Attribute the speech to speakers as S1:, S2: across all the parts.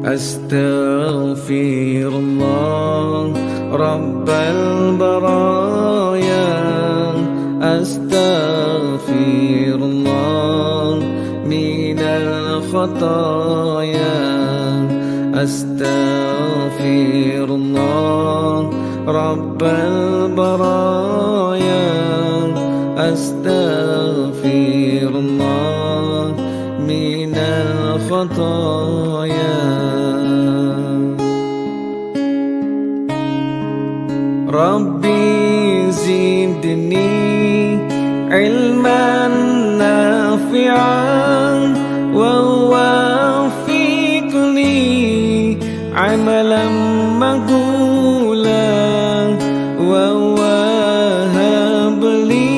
S1: Astaghfirullah Rabbal baraya, astaghfirullah minal khataya, astaghfirullah Rabbal baraya, astaghfirullah minal khataya. Rabbi zidni ilman nafi'an wa wafiqni amalan maqbulan wa wahabli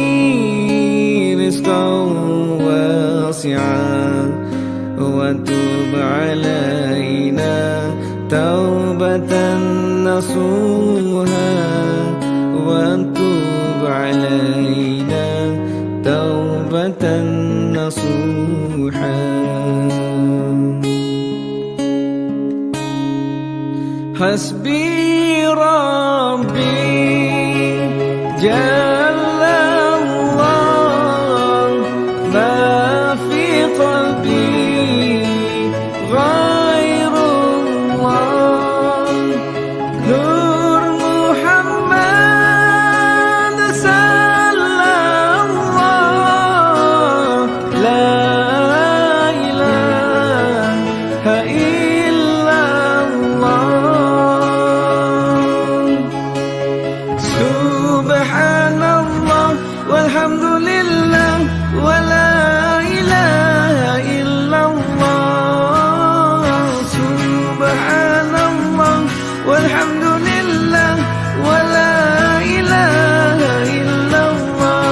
S1: rizqan wasi'an wa tub alaina taubatan nasuha wa tub alaina taubatan nasuha. Hasbi Rabbi Jalla Allah, ma fi qalbi ghairullah, Nur Muhammad sallallahu, la ilaha illallah. Subhanallah walhamdulillah wa la ilaha illallah. Subhanallah walhamdulillah wa la ilaha illallah.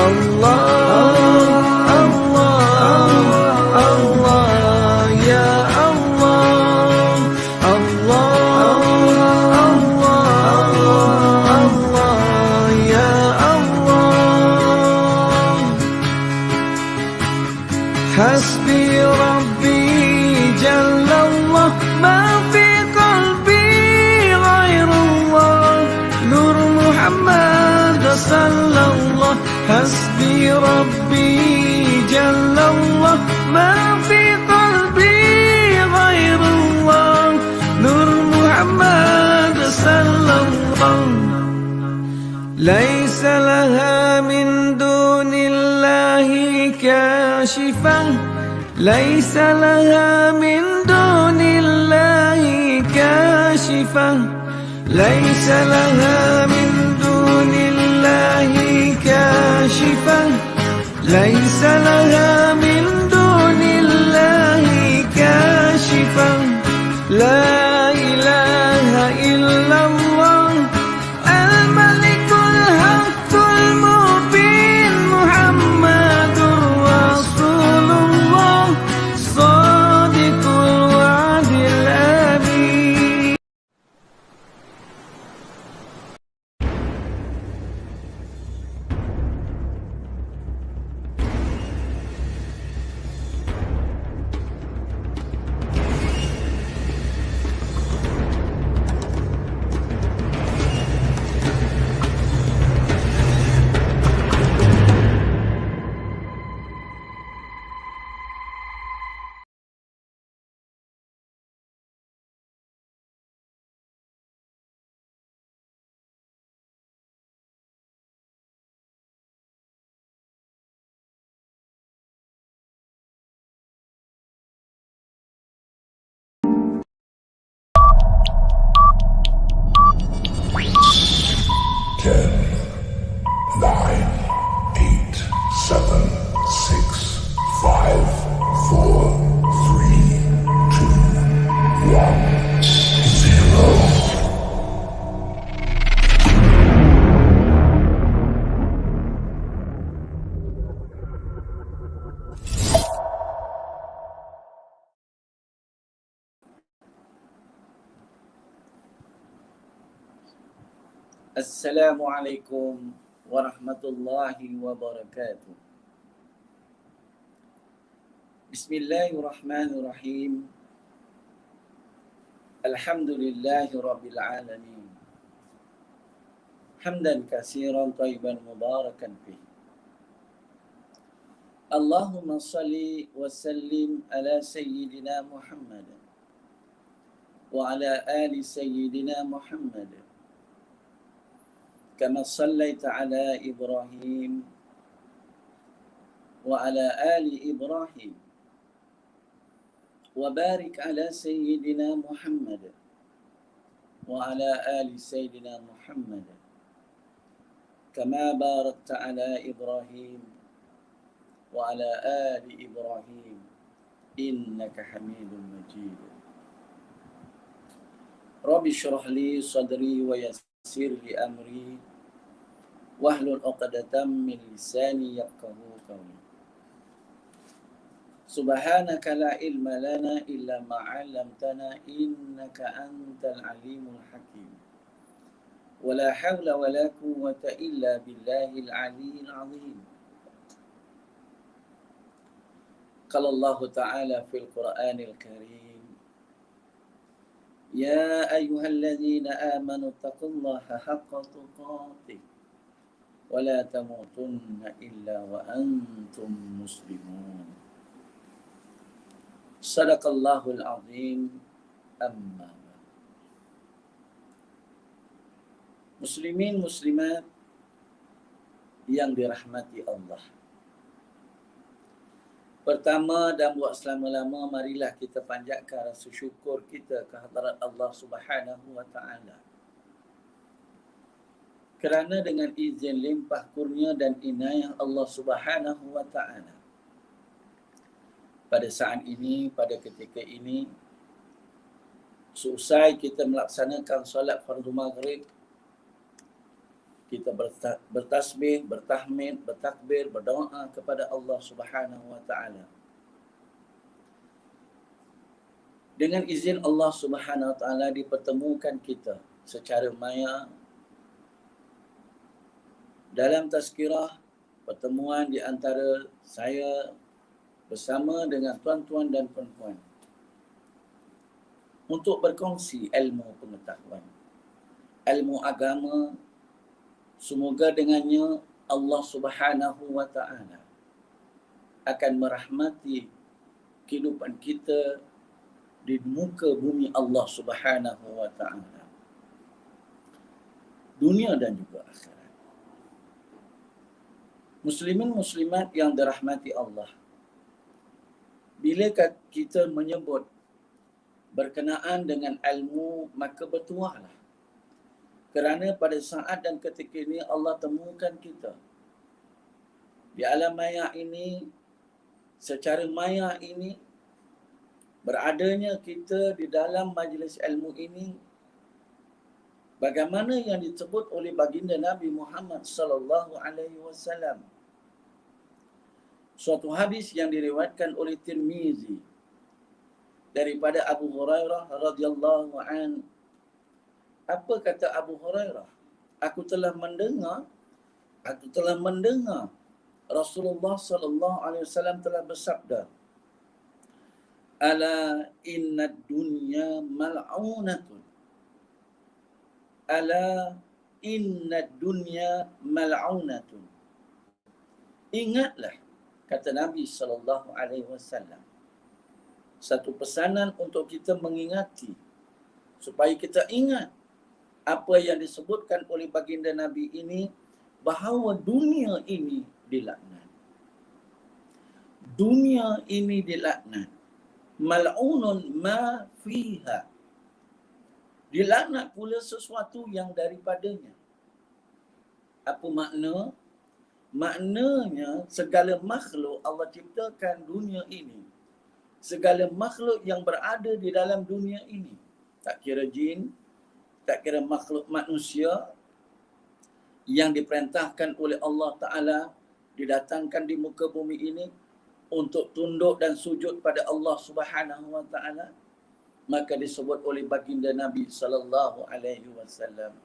S1: Allah, Allah, Allah, ya Allah. Allah, Allah, Allah, ya Allah. Hasbi Rabbi Jallallah, ma fi qalbi ghairullah, Nur Muhammad sallallahu. Hasbi Rabbi Jallallah, ma fi qalbi ghairullah, Nur Muhammad sallallahu. Laisa laha min dunillahi kashifah, laisa laha min dunillahi kashifah, laisa laha min dunillahi kashifah, laisa laha min dunillahi kashifah. La ilaha illallah al-malikul haqqul mubin Muhammadur Rasulullah sadiqul wa'dil amin. Assalamualaikum warahmatullahi wabarakatuh. Bismillahirrahmanirrahim. Alhamdulillahi rabbil alamin. Hamdan katsiran thayyiban mubarakan fihi. Allahumma salli wa sallim ala sayyidina Muhammad wa ala ali sayyidina Muhammad. Kama sallaita ala Ibrahim wa ala ali Ibrahim. Wa barik ala sayyidina Muhammad wa ala ali sayyidina Muhammad. Kama barakta ala Ibrahim wa ala ali Ibrahim innaka Hamidum Majid. Rabbi shrah li sadri wa yassir li amri wahlul 'uqdatam min lisani yafqahu qawli. Subhanaka la ilma lana illa ma 'allamtana innaka antal alimul hakim. Wala hawla wala quwwata illa billahil aliyyil azim. Qala Allah Ta'ala fil Qur'anil Karim, ya ayyuhalladzina amanu taqullaha haqqa tuqatih wa la tamutunna illa wa antum muslimun. Sadaqallahul azim. Amma ba'd. Muslimin muslimat yang dirahmati Allah. Pertama dan buat selama-lama, marilah kita panjatkan rasa syukur kita ke hadirat Allah Subhanahu wa taala. Kerana dengan izin limpah kurnia dan inayah Allah Subhanahu wa taala, pada saat ini, pada ketika ini, seusai kita melaksanakan solat fardu maghrib, kita bertasbih, bertahmid, bertakbir, berdoa kepada Allah Subhanahu wa taala. Dengan izin Allah Subhanahu wa taala dipertemukan kita secara maya dalam tazkirah, pertemuan di antara saya bersama dengan tuan-tuan dan puan-puan untuk berkongsi ilmu pengetahuan, ilmu agama. Semoga dengannya Allah Subhanahu wa taala akan merahmati kehidupan kita di muka bumi Allah Subhanahu wa taala, dunia dan juga akhirat. Muslimin muslimat yang dirahmati Allah, bila kita menyebut berkenaan dengan ilmu, maka bertuahlah. Kerana pada saat dan ketika ini Allah temukan kita di alam maya ini, secara maya ini, beradanya kita di dalam majlis ilmu ini, bagaimana yang disebut oleh baginda Nabi Muhammad sallallahu alaihi wasallam. Suatu hadis yang diriwayatkan oleh Tirmizi daripada Abu Hurairah radhiyallahu anhu. Apa kata Abu Hurairah? Aku telah mendengar Rasulullah sallallahu alaihi wasallam telah bersabda, ala innad dunya mal'unatun. Ala innad dunya mal'unatun. Ingatlah, kata Nabi sallallahu alaihi wasallam. Satu pesanan untuk kita mengingati, supaya kita ingat apa yang disebutkan oleh baginda Nabi ini, bahawa dunia ini dilaknat. Dunia ini dilaknat. Mal'unun ma fiha. Dilaknat pula sesuatu yang daripadanya. Apa makna? Maknanya segala makhluk Allah ciptakan dunia ini. Segala makhluk yang berada di dalam dunia ini. Tak kira jin, tak kira makhluk manusia yang diperintahkan oleh Allah Ta'ala, didatangkan di muka bumi ini untuk tunduk dan sujud pada Allah Subhanahu wa Ta'ala, maka disebut oleh baginda Nabi sallallahu alaihi wasallam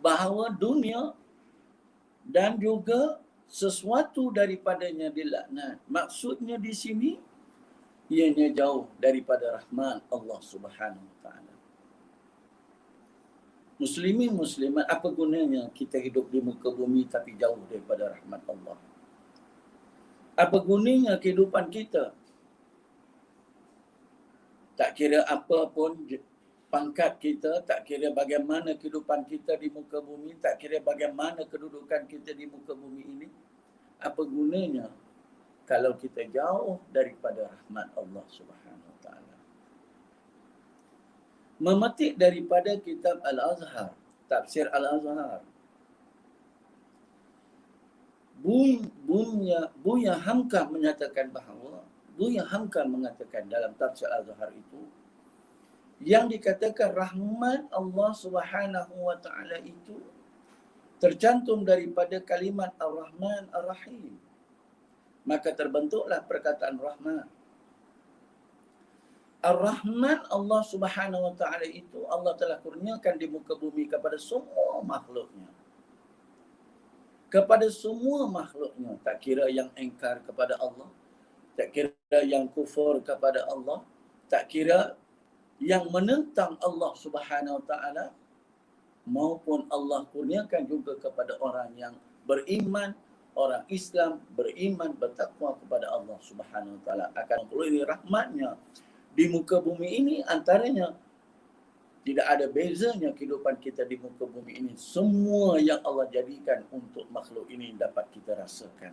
S1: bahawa dunia dan juga sesuatu daripadanya dilaknat. Maksudnya di sini, ianya jauh daripada rahmat Allah Subhanahu Wa Taala. Muslimin muslimat, apa gunanya kita hidup di muka bumi tapi jauh daripada rahmat Allah? Apa gunanya kehidupan kita? Tak kira apa pun pangkat kita, tak kira bagaimana kehidupan kita di muka bumi, tak kira bagaimana kedudukan kita di muka bumi ini, apa gunanya kalau kita jauh daripada rahmat Allah Subhanahu Wa Taala? Memetik daripada kitab Al-Azhar, tafsir Al-Azhar, Buya Hamka menyatakan bahawa Buya Hamka mengatakan dalam tafsir Al-Azhar itu, yang dikatakan rahmat Allah Subhanahu Wa Taala itu tercantum daripada kalimat Ar-Rahman Ar-Rahim. Maka terbentuklah perkataan rahmat. Ar-Rahman Allah Subhanahu Wa Taala itu Allah telah kurniakan di muka bumi kepada semua makhluknya. Kepada semua makhluknya, tak kira yang engkar kepada Allah, tak kira yang kufur kepada Allah, tak kira yang menentang Allah Subhanahu Wa Taala, maupun Allah kurniakan juga kepada orang yang beriman, orang Islam beriman, bertakwa kepada Allah Subhanahu Wa Taala, akan memperoleh rahmatnya di muka bumi ini. Antaranya, tidak ada bezanya kehidupan kita di muka bumi ini. Semua yang Allah jadikan untuk makhluk ini dapat kita rasakan.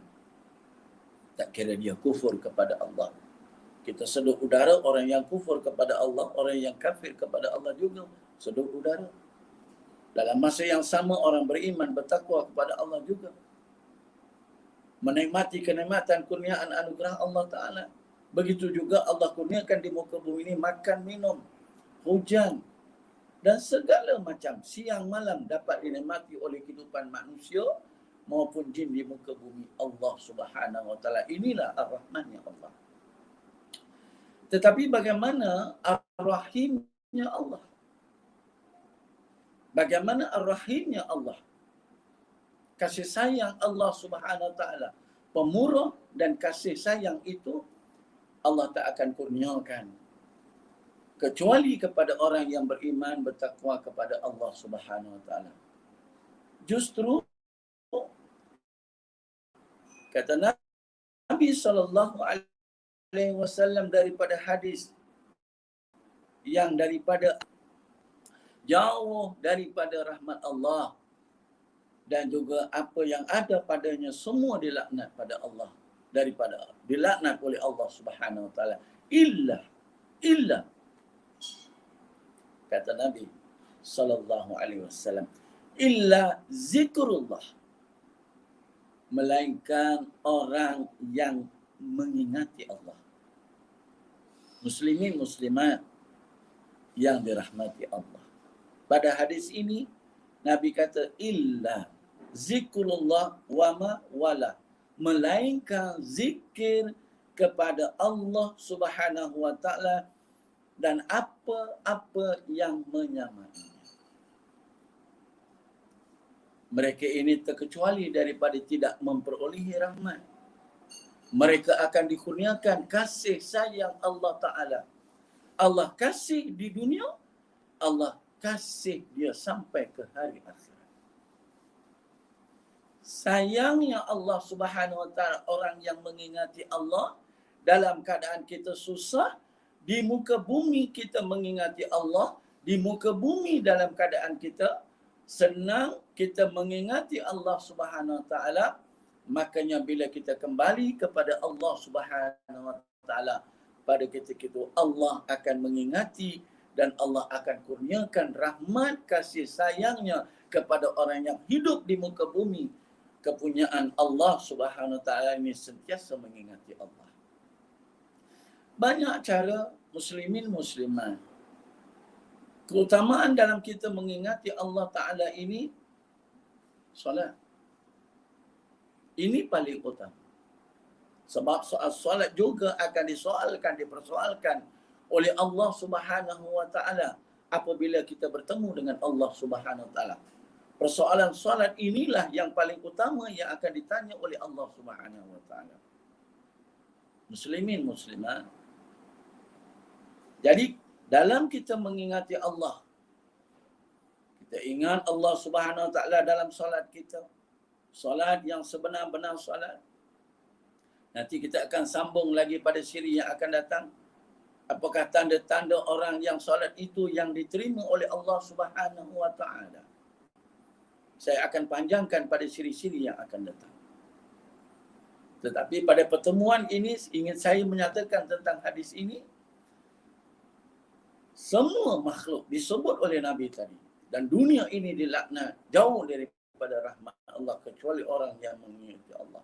S1: Tak kira dia kufur kepada Allah. Kita sedut udara, orang yang kufur kepada Allah, orang yang kafir kepada Allah juga sedut udara. Dalam masa yang sama, orang beriman, bertakwa kepada Allah juga menikmati kenikmatan kurniaan anugerah Allah Ta'ala. Begitu juga Allah kurniakan di muka bumi ini makan, minum, hujan, dan segala macam siang malam dapat dinikmati oleh kehidupan manusia maupun jin di muka bumi Allah Subhanahu Wa Taala. Inilah ar-Rahmannya Allah. Tetapi bagaimana ar-Rahimnya Allah? Bagaimana ar-Rahimnya Allah? Kasih sayang Allah Subhanahu Wa Taala, pemurah dan kasih sayang itu Allah tak akan kurniakan kecuali kepada orang yang beriman, bertakwa kepada Allah Subhanahu Wa Taala. Justru kata Nabi SAW daripada hadis yang daripada jauh daripada rahmat Allah dan juga apa yang ada padanya semua dilaknat pada Allah, daripada dilaknat oleh Allah Subhanahu Wa Taala, illa kata Nabi sallallahu alaihi wasallam, illa zikrullah, melainkan orang yang mengingati Allah. Muslimin muslimat yang dirahmati Allah. Pada hadis ini Nabi kata illa zikrullah wa ma wala, melainkan zikir kepada Allah Subhanahu Wa Taala dan apa-apa yang menyamainya. Mereka ini terkecuali daripada tidak memperolehi rahmat. Mereka akan dikurniakan kasih sayang Allah Ta'ala. Allah kasih di dunia, Allah kasih dia sampai ke hari akhirat. Sayangnya Allah Subhanahu Wa Taala orang yang mengingati Allah dalam keadaan kita susah, di muka bumi kita mengingati Allah, di muka bumi dalam keadaan kita senang, kita mengingati Allah Subhanahu Wa Taala. Makanya bila kita kembali kepada Allah Subhanahu Wa Taala, pada ketika itu Allah akan mengingati dan Allah akan kurniakan rahmat kasih sayangnya kepada orang yang hidup di muka bumi. Kepunyaan Allah Subhanahu Wa Taala ini sentiasa mengingati Allah. Banyak cara muslimin muslimat. Keutamaan dalam kita mengingati Allah Ta'ala ini, solat. Ini paling utama. Sebab soal solat juga akan dipersoalkan oleh Allah Subhanahu Wa Taala apabila kita bertemu dengan Allah Subhanahu Wa Taala. persoalan solat inilah yang paling utama yang akan ditanya oleh Allah Subhanahu wa taala. Muslimin muslimat. Jadi dalam kita mengingati Allah, kita ingat Allah Subhanahu wa taala dalam solat kita. Solat yang sebenar-benar solat. Nanti kita akan sambung lagi pada siri yang akan datang. Apakah tanda-tanda orang yang solat itu yang diterima oleh Allah Subhanahu wa taala? Saya akan panjangkan pada siri-siri yang akan datang. Tetapi pada pertemuan ini ingin saya menyatakan tentang hadis ini. Semua makhluk disebut oleh Nabi tadi. Dan dunia ini dilaknat jauh daripada rahmat Allah kecuali orang yang mengingati Allah.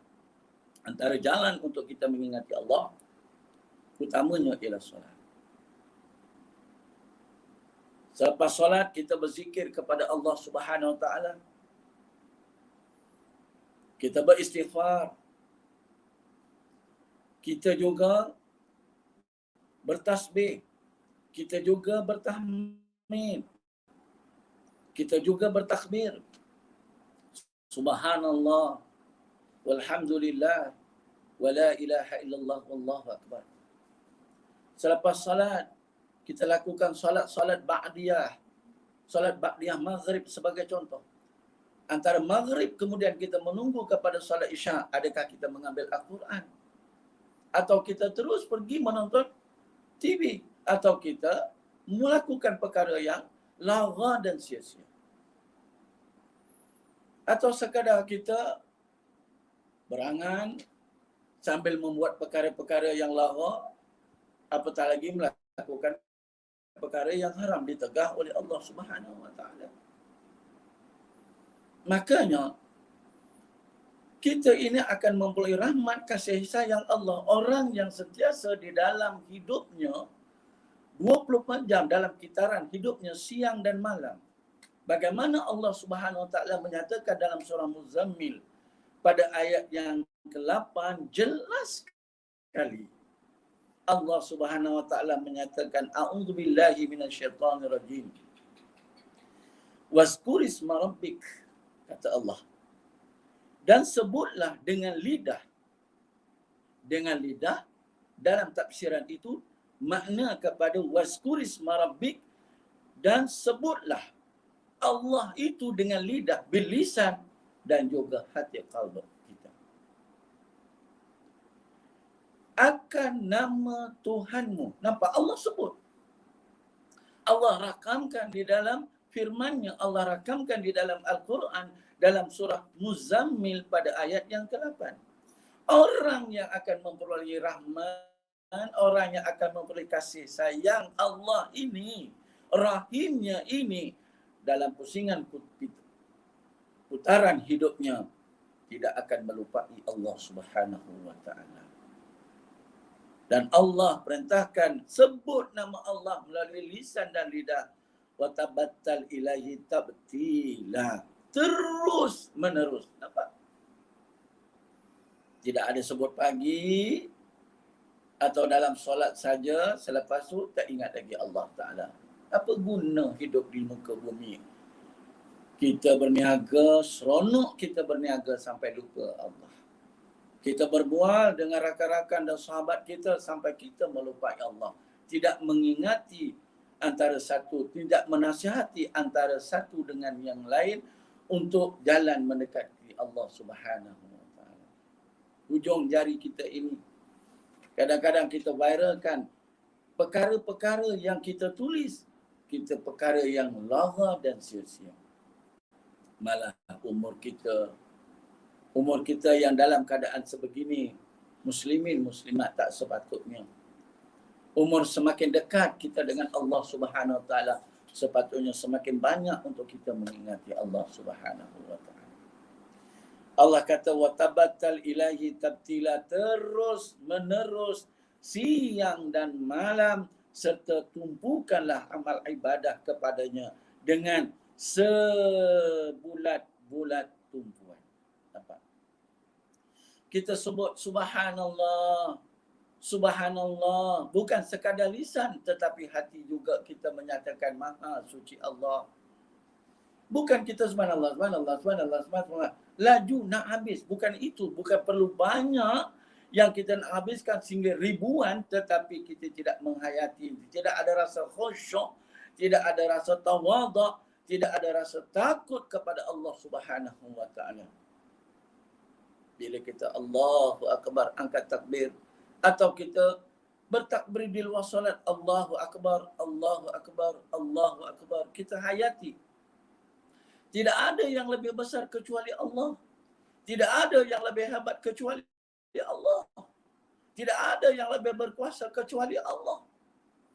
S1: Antara jalan untuk kita mengingati Allah, utamanya ialah solat. Selepas solat kita berzikir kepada Allah Subhanahu wa taala. Kita beristighfar. Kita juga bertasbih. Kita juga bertahmid. Kita juga bertakbir. Subhanallah walhamdulillah wala ilaha illallah wallahu akbar. Selepas salat kita lakukan solat ba'diyah. Solat ba'diyah maghrib sebagai contoh. Antara maghrib kemudian kita menunggu kepada solat isya, adakah kita mengambil Al-Quran? Atau kita terus pergi menonton TV? Atau kita melakukan perkara yang lagha dan sia-sia? Atau sekadar kita berangan sambil membuat perkara-perkara yang lagha, apatah lagi melakukan perkara yang haram ditegah oleh Allah Subhanahu wa taala. Makanya kita ini akan memperoleh rahmat kasih sayang Allah. Orang yang sentiasa di dalam hidupnya 24 jam dalam kitaran hidupnya siang dan malam. Bagaimana Allah Subhanahu wa taala menyatakan dalam surah Muzammil pada ayat yang ke-8 jelas sekali. Allah Subhanahu wa taala menyatakan a'udzubillahi minasyaitonirrajim. Wazkur isma rabbik, kata Allah. Dan sebutlah dengan lidah. Dengan lidah dalam tafsiran itu makna kepada wazkur isma rabbik, dan sebutlah Allah itu dengan lidah, bil lisan, dan juga hati qalb kita. Akan nama Tuhanmu. Nampak Allah sebut. Allah rakamkan di dalam firman-Nya, Allah rakamkan di dalam Al-Quran, dalam surah Muzammil pada ayat yang ke-8. Orang yang akan memperoleh rahmat, orang yang akan memperoleh kasih sayang Allah ini, rahimnya ini, dalam pusingan putaran hidupnya, tidak akan melupai Allah Subhanahu wa taala. Dan Allah perintahkan sebut nama Allah melalui lisan dan lidah. Wa tabattal ilaihi tabtila. Terus menerus. Nampak? Tidak ada sebut pagi atau dalam solat saja, selepas itu tak ingat lagi Allah Ta'ala. Apa guna hidup di muka bumi? Kita berniaga, seronok kita berniaga sampai lupa Allah. Kita berbual dengan rakan-rakan dan sahabat kita sampai kita melupai Allah. Tidak mengingati antara satu, tidak menasihati antara satu dengan yang lain untuk jalan mendekati Allah Subhanahu wa taala. Hujung jari kita ini kadang-kadang kita viralkan perkara-perkara yang kita tulis, kita perkara yang lagha dan sia-sia. Malah umur kita yang dalam keadaan sebegini, muslimin muslimat, tak sepatutnya. Umur semakin dekat kita dengan Allah Subhanahu wa taala, sepatutnya semakin banyak untuk kita mengingati Allah Subhanahu wa taala. Allah kata wa tabattal ilahi tabtila, terus menerus siang dan malam, serta tumpukanlah amal ibadah kepadanya dengan sebulat-bulat tumpuan. Apa? Kita sebut subhanallah, subhanallah, bukan sekadar lisan tetapi hati juga kita menyatakan maha suci Allah. Bukan kita subhanallah, subhanallah, subhanallah, subhanallah. Laju nak habis. Bukan itu. Bukan perlu banyak yang kita nak habiskan sehingga ribuan, tetapi kita tidak menghayati. Tidak ada rasa khusyuk, tidak ada rasa tawaduk, tidak ada rasa takut kepada Allah Subhanahu wa taala. Bila kita Allahu Akbar, angkat takbir, atau kita bertakbir di luar solat, Allahu Akbar, Allahu Akbar, Allahu Akbar, kita hayati. Tidak ada yang lebih besar kecuali Allah. Tidak ada yang lebih hebat kecuali Allah. Tidak ada yang lebih berkuasa kecuali Allah.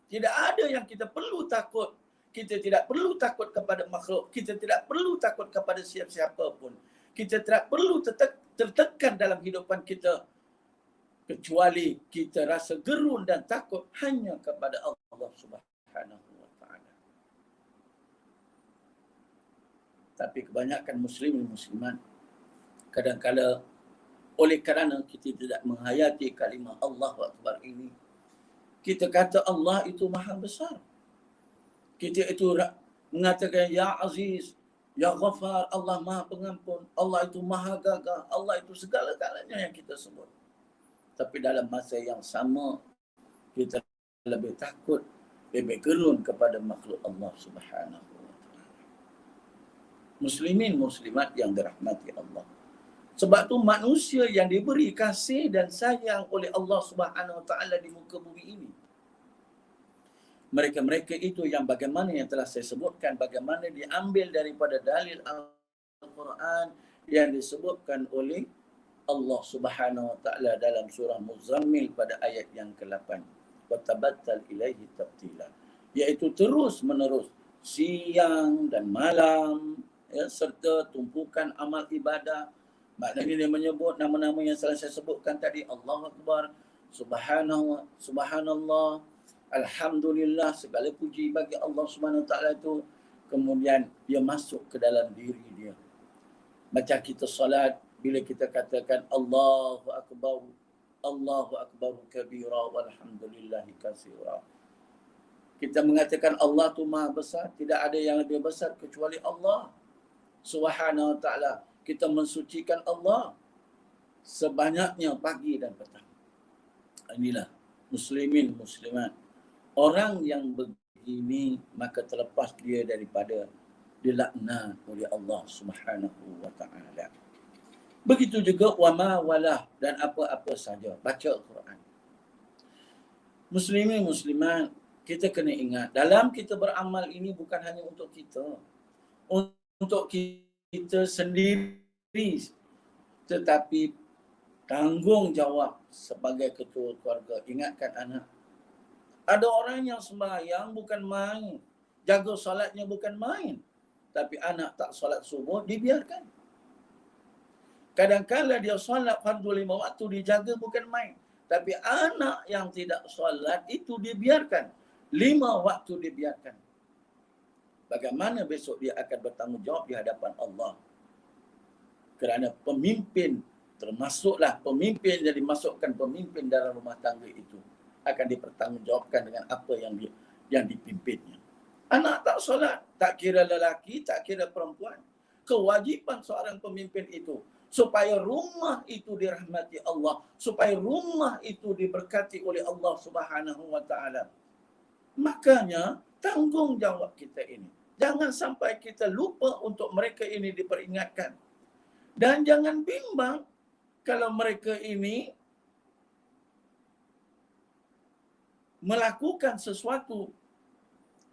S1: Tidak ada yang kita perlu takut. Kita tidak perlu takut kepada makhluk. Kita tidak perlu takut kepada siapa-siapa pun. Kita tidak perlu tertekan dalam hidupan kita. Kecuali kita rasa gerun dan takut hanya kepada Allah Subhanahu wa ta'ala. Tapi kebanyakan muslimin muslimat kadang-kala oleh kerana kita tidak menghayati kalimah Allahu Akbar ini, kita kata Allah itu maha besar. Kita itu mengatakan Ya Aziz, Ya Ghafar, Allah maha pengampun, Allah itu maha gagah, Allah itu segala-galanya yang kita sebut. Tapi dalam masa yang sama, kita lebih takut, lebih gerun kepada makhluk Allah Subhanahu wa ta'ala. Muslimin muslimat yang dirahmati Allah. Sebab tu manusia yang diberi kasih dan sayang oleh Allah Subhanahu wa ta'ala di muka bumi ini, mereka-mereka itu yang bagaimana yang telah saya sebutkan, bagaimana diambil daripada dalil Al-Quran yang disebutkan oleh Allah Subhanahu wa ta'ala dalam surah Muzammil pada ayat yang ke-8. Wa tabattal ilaihi tabtila. Iaitu terus menerus siang dan malam, ya, serta tumpukan amal ibadah. Maknanya dia menyebut nama-nama yang telah saya sebutkan tadi, Allahu Akbar, Subhanallah, Alhamdulillah, segala puji bagi Allah Subhanahu wa ta'ala itu. Kemudian dia masuk ke dalam diri dia. Macam kita salat, bila kita katakan Allahu Akbar, Allahu Akbar kabira walhamdulillahi katsira. Kita mengatakan Allah tu maha besar, tidak ada yang lebih besar kecuali Allah Subhanahu wa ta'ala. Kita mensucikan Allah sebanyaknya pagi dan petang. Inilah muslimin muslimat. Orang yang begini maka terlepas dia daripada dilaknat oleh Allah Subhanahu wa ta'ala. Begitu juga wama walah dan apa-apa saja. Baca Al-Quran. Muslimin muslimat, kita kena ingat, dalam kita beramal ini bukan hanya untuk kita. Untuk kita sendiri. Tetapi tanggungjawab sebagai ketua keluarga. Ingatkan anak. Ada orang yang sembahyang bukan main. Jaga solatnya bukan main. Tapi anak tak solat subuh, dibiarkan. Kadang-kadang dia solat fardu 5 waktu dijaga bukan main. Tapi anak yang tidak solat itu dibiarkan. 5 waktu dibiarkan. Bagaimana besok dia akan bertanggungjawab di hadapan Allah? Kerana pemimpin, termasuklah pemimpin yang dimasukkan pemimpin dalam rumah tangga itu, akan dipertanggungjawabkan dengan apa yang dipimpinnya. Anak tak solat, tak kira lelaki, tak kira perempuan. Kewajipan seorang pemimpin itu supaya rumah itu dirahmati Allah, supaya rumah itu diberkati oleh Allah Subhanahu wa ta'ala. Makanya tanggungjawab kita ini, jangan sampai kita lupa untuk mereka ini diperingatkan. Dan jangan bimbang kalau mereka ini melakukan sesuatu,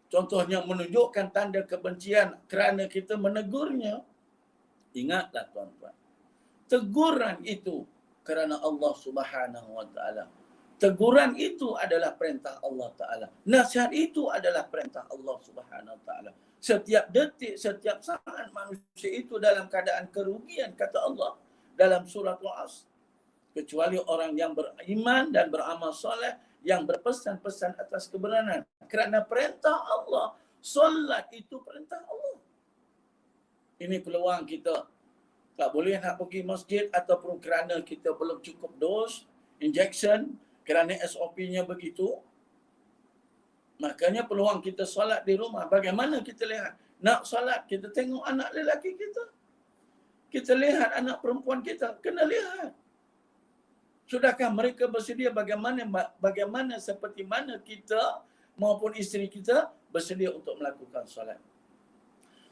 S1: contohnya menunjukkan tanda kebencian kerana kita menegurnya. Ingatlah tuan-tuan, teguran itu kerana Allah Subhanahu wa ta'ala. Teguran itu adalah perintah Allah Ta'ala. Nasihat itu adalah perintah Allah Subhanahu wa ta'ala. Setiap detik, setiap saat manusia itu dalam keadaan kerugian, kata Allah dalam surah Al-Asr. Kecuali orang yang beriman dan beramal soleh, yang berpesan-pesan atas kebenaran. Kerana perintah Allah, solat itu perintah Allah. Ini peluang kita. Tak boleh nak pergi masjid ataupun kerana kita belum cukup dos, injection, kerana SOP-nya begitu, Makanya peluang kita solat di rumah, bagaimana kita lihat? Nak solat, kita tengok anak lelaki kita. Kita lihat anak perempuan kita, kena lihat. Sudahkah mereka bersedia bagaimana seperti mana kita maupun isteri kita bersedia untuk melakukan solat.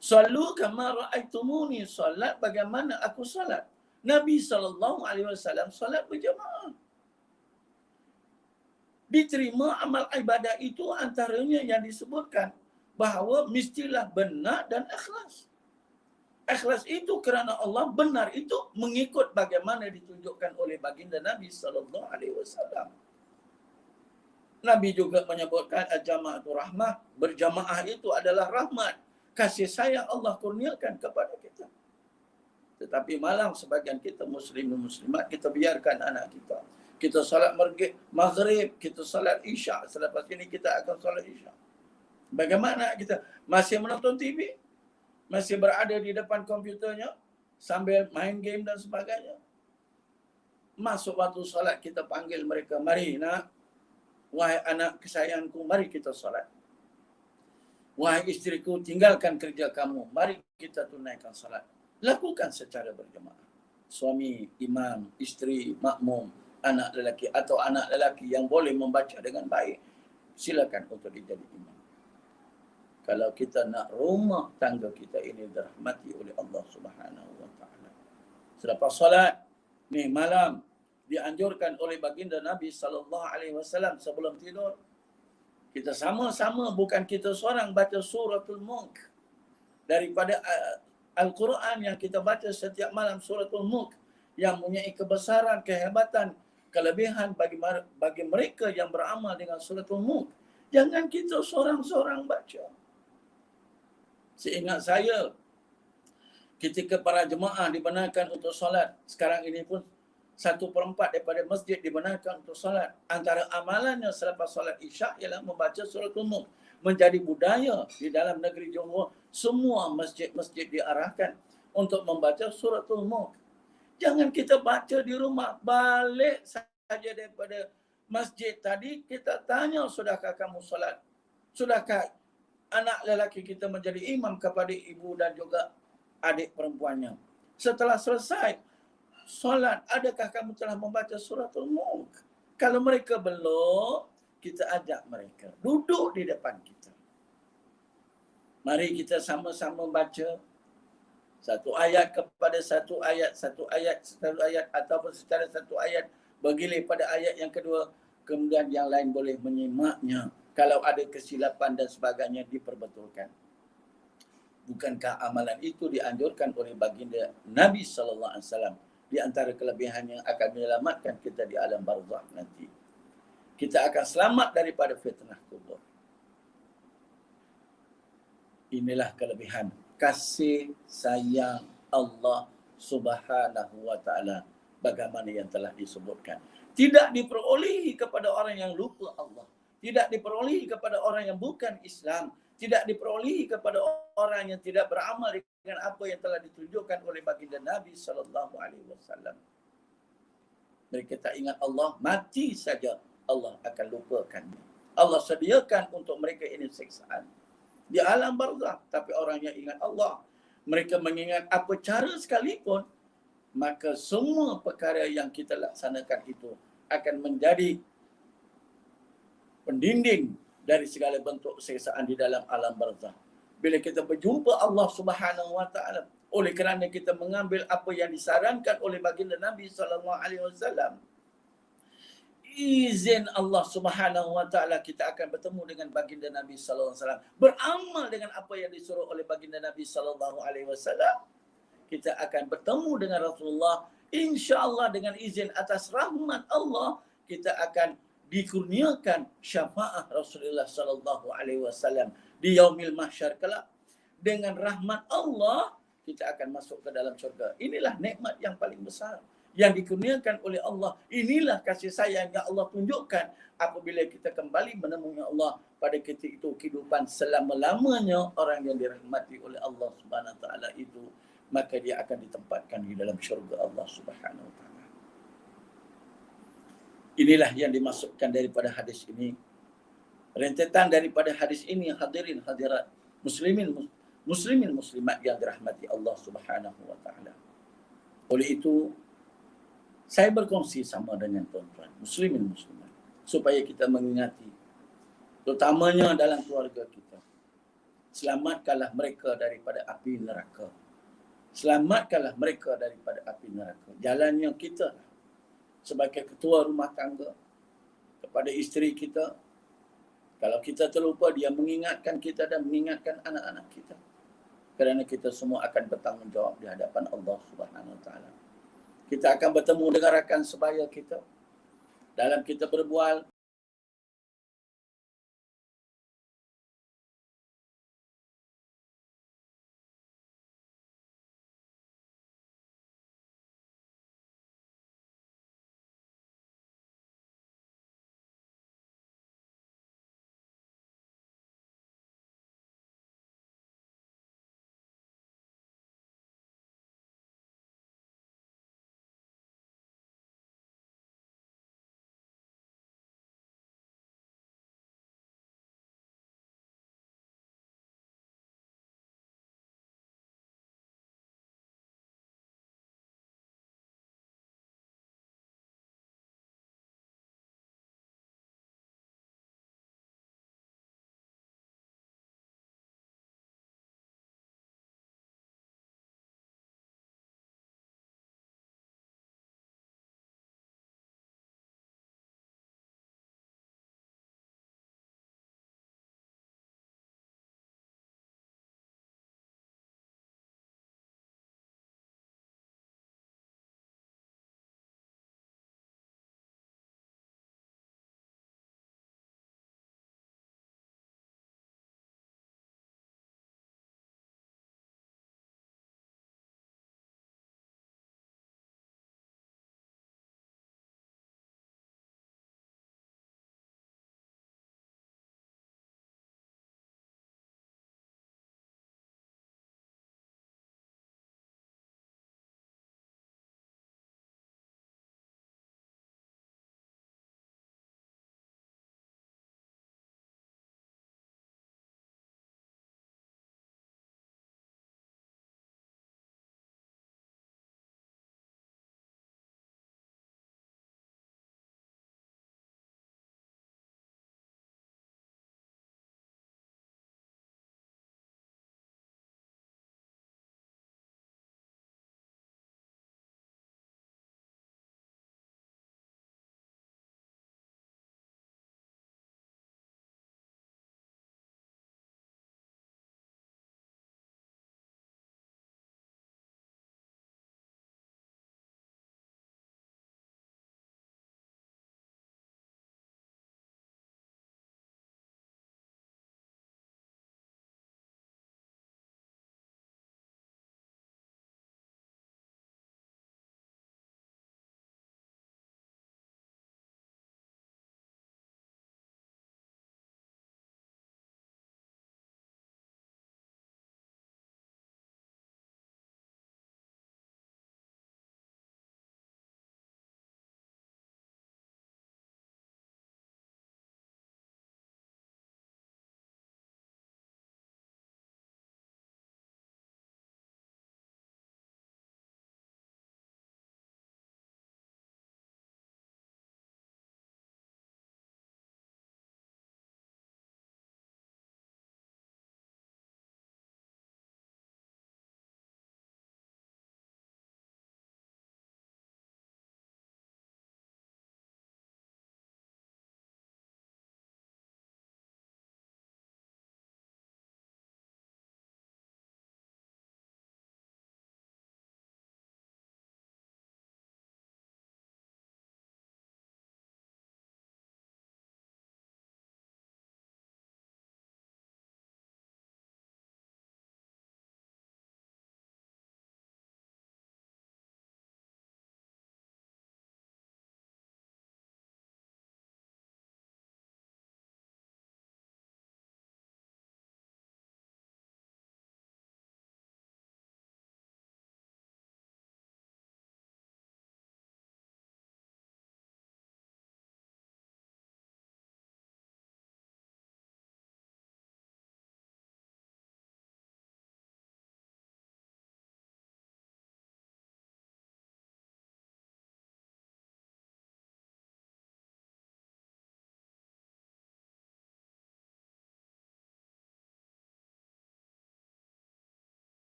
S1: Sallu kama ra'aitumuni, solat bagaimana aku solat. Nabi SAW solat berjamaah. Diterima amal ibadah itu antaranya yang disebutkan bahawa mestilah benar dan ikhlas. Ikhlas itu kerana Allah, benar itu mengikut bagaimana ditunjukkan oleh baginda Nabi SAW. Nabi juga menyebutkan al-jama'atu rahmah, berjamaah itu adalah rahmat, kasih sayang Allah kurniakan kepada kita. Tetapi malam sebagian kita muslim dan muslimat, kita biarkan anak kita salat maghrib, kita salat isyak, selepas ini kita akan salat isyak. Bagaimana kita? Masih menonton TV? Masih berada di depan komputernya sambil main game dan sebagainya? Masuk waktu salat kita panggil mereka, mari nak, wahai anak kesayanganku, mari kita salat. Wahai isteriku, tinggalkan kerja kamu, mari kita tunaikan salat. Lakukan secara berjamaah. Suami, imam, isteri, makmum, anak lelaki atau anak lelaki yang boleh membaca dengan baik, silakan untuk dijadi imam. Kalau kita nak rumah tangga kita ini dirahmati oleh Allah Subhanahu wa taala. Selepas solat ni malam dianjurkan oleh baginda Nabi sallallahu alaihi wasallam sebelum tidur, kita sama-sama, bukan kita seorang, baca suratul Mulk daripada Al-Quran yang kita baca setiap malam, suratul Mulk yang mempunyai kebesaran, kehebatan, kelebihan bagi mereka yang beramal dengan suratul Mulk. Jangan kita seorang-seorang baca. Seingat saya, ketika para jemaah dibenarkan untuk solat, sekarang ini pun 1/4 daripada masjid dibenarkan untuk solat. Antara amalannya selepas solat isyak ialah membaca suratul Mulk. Menjadi budaya di dalam negeri Johor, semua masjid-masjid diarahkan untuk membaca suratul Mulk. Jangan kita baca di rumah, balik saja daripada masjid tadi, kita tanya, sudahkah kamu solat? Sudahkah anak lelaki kita menjadi imam kepada ibu dan juga adik perempuannya? Setelah selesai solat, adakah kamu telah membaca suratul Mulk? Kalau mereka belum, kita ajak mereka duduk di depan kita. Mari kita sama-sama baca satu ayat kepada satu ayat ataupun secara satu ayat bergilir pada ayat yang kedua, kemudian yang lain boleh menyimaknya. Kalau ada kesilapan dan sebagainya diperbetulkan. Bukankah amalan itu dianjurkan oleh baginda Nabi sallallahu alaihi wasallam? Di antara kelebihan yang akan menyelamatkan kita di alam barzakh nanti. Kita akan selamat daripada fitnah kubur. Inilah kelebihan kasih sayang Allah Subhanahu wa taala bagaimana yang telah disebutkan. Tidak diperolehi kepada orang yang lupa Allah, tidak diperolehi kepada orang yang bukan Islam, tidak diperolehi kepada orang yang tidak beramal dengan apa yang telah ditunjukkan oleh baginda Nabi sallallahu alaihi wasallam. Mereka tak ingat Allah, mati saja Allah akan lupakan. Allah sediakan untuk mereka ini siksaan di alam barzakh. Tapi orang yang ingat Allah, mereka mengingat apa cara sekalipun, maka semua perkara yang kita laksanakan itu akan menjadi pendinding dari segala bentuk siksaan di dalam alam barzakh. Bila kita berjumpa Allah Subhanahu wa taala, oleh kerana kita mengambil apa yang disarankan oleh baginda Nabi sallallahu alaihi wasallam, izin Allah Subhanahu wa taala, kita akan bertemu dengan baginda Nabi sallallahu alaihi wasallam, beramal dengan apa yang disuruh oleh baginda Nabi sallallahu alaihi wasallam. Kita akan bertemu dengan Rasulullah, insya-Allah dengan izin atas rahmat Allah, kita akan dikurniakan syafaat Rasulullah sallallahu alaihi wasallam di yaumil mahsyar kelak. Dengan rahmat Allah kita akan masuk ke dalam syurga. Inilah nikmat yang paling besar yang dikurniakan oleh Allah. Inilah kasih sayang yang Allah tunjukkan apabila kita kembali menemui Allah pada ketika itu, kehidupan selama-lamanya orang yang dirahmati oleh Allah Subhanahu wa taala itu, maka dia akan ditempatkan di dalam syurga Allah Subhanahu wa taala. Inilah yang dimaksudkan daripada hadis ini. Rentetan daripada hadis ini, hadirin hadirat, muslimin muslimat yang dirahmati Allah Subhanahu wa taala. Oleh itu, saya berkongsi sama dengan tuan-tuan muslimin muslimat supaya kita mengingati, terutamanya dalam keluarga kita. Selamatkanlah mereka daripada api neraka. Selamatkanlah mereka daripada api neraka. Jalannya kita sebagai ketua rumah tangga kepada isteri kita, kalau kita terlupa, dia mengingatkan kita dan mengingatkan anak-anak kita. Kerana kita semua akan bertanggungjawab di hadapan Allah Subhanahu Wa Taala. Kita akan bertemu dengan rakan sebaya kita. Dalam kita berbual,